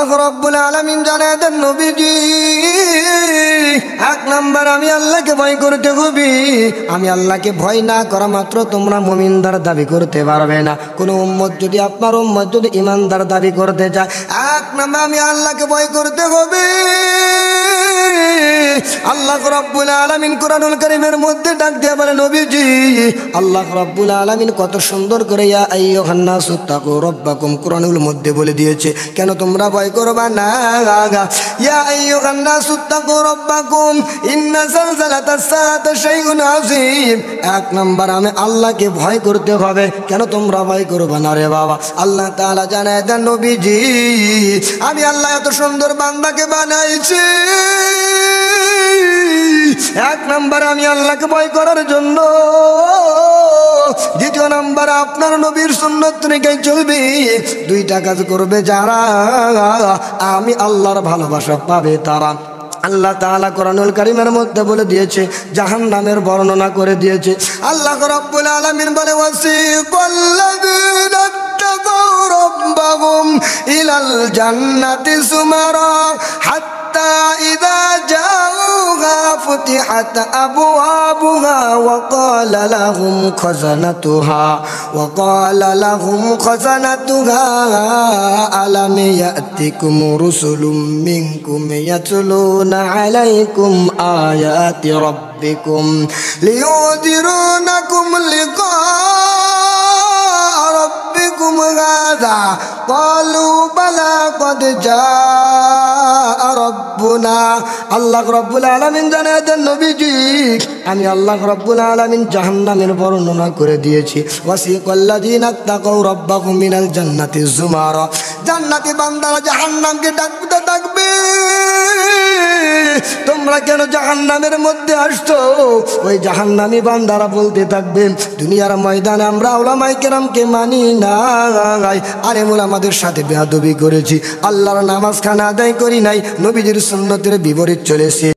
আল্লাহ রাব্বুল আলামিন জানায় দেন নবীজি, এক নাম্বার আমি আল্লাহকে ভয় করতে হবে। আমি আল্লাহকে ভয় না করা মাত্র তোমরা মুমিনদার দাবি করতে পারবে না। কোন উম্মত যদি আপনার উম্মত যদি ইমানদার দাবি করতে চায়, এক নাম্বার আমি আল্লাহকে ভয় করতে হবে। আল্লাহ রাব্বুল আলামিন কোরআনুল কারীমের মধ্যে ডাক দিয়ে বলে নবীজি, আল্লাহ রাব্বুল আলামিন কত সুন্দর করে ইয়া আইয়ুহান নাসু তাকু রাব্বাকুম কোরআনুল মধ্যে বলে দিয়েছে। কেন তোমরা ভয় করবা না? ইয়া আইয়ুহান নাসু তাকু রাব্বাকুম ইন্না যালজালাতাস সাআতি শাইউন আযীম। এক নাম্বার আমি আল্লাহকে ভয় করতে হবে। কেন তোমরা ভয় করবা না রে বাবা? আল্লাহ তাআলা জানায় দেন নবীজি, আমি আল্লাহ এত সুন্দর বান্দাকে বানাইছি, এক নাম্বার আমি আল্লাহকে ভয় করার জন্য। দ্বিতীয় নাম্বার আপনার নবীর সুন্নত রেখে চলবে। দুইটা কাজ করবে যারা, আমি আল্লাহর ভালোবাসা পাবে তারা। আল্লাহ তাআলা কোরআনুল কারীমের মধ্যে বলে দিয়েছে, জাহান্নামের বর্ণনা করে দিয়েছে। আল্লাহ রাব্বুল আলামিন বলে ওয়াসিকাল্লাযীনা ইত্তাকাউ রাব্বাহুম ইলাল জান্নাতি সুমারা হাত্তা ইযা জাউহা ফুতিহাত আবওয়াবুহা ওয়া ক্বালা লাহুম খাযানাতুহা আলাম ইয়াতিকুম রুসুলুম মিনকুম ইয়াতলুনা আলাইকুম আয়াতি রাব্বিকুম লিয়ুযিরুনাকুম লিকা ربكم هذا قالوا بلى قد جاء ربنا আল্লাহ রাব্বুল আলামিন জানায় দেন নবীজি, আমি আল্লাহ রাব্বুল আলামিন জাহান্নামের বর্ণনা করে দিয়েছি। ওয়াসিকাল্লাযীনা তাকাউ রাব্বাহুম মিনাল জান্নাতি যুমারা, জান্নাতি বান্দারা জাহান্নামকে ডাকতে থাকবে, তোমরা কেন জাহান্নামের মধ্যে আসছো? ওই জাহান্নামী বান্দারা বলতে থাকবে, দুনিয়ার ময়দানে আমরা উলামায়ে কেরামকে মানি না, আরে আমাদের সাথে বেয়াদবি করেছি, আল্লাহর নামাজ খানা আদায় করি নাই, নবীজির সুন্নতের বিপরীত চলেছে।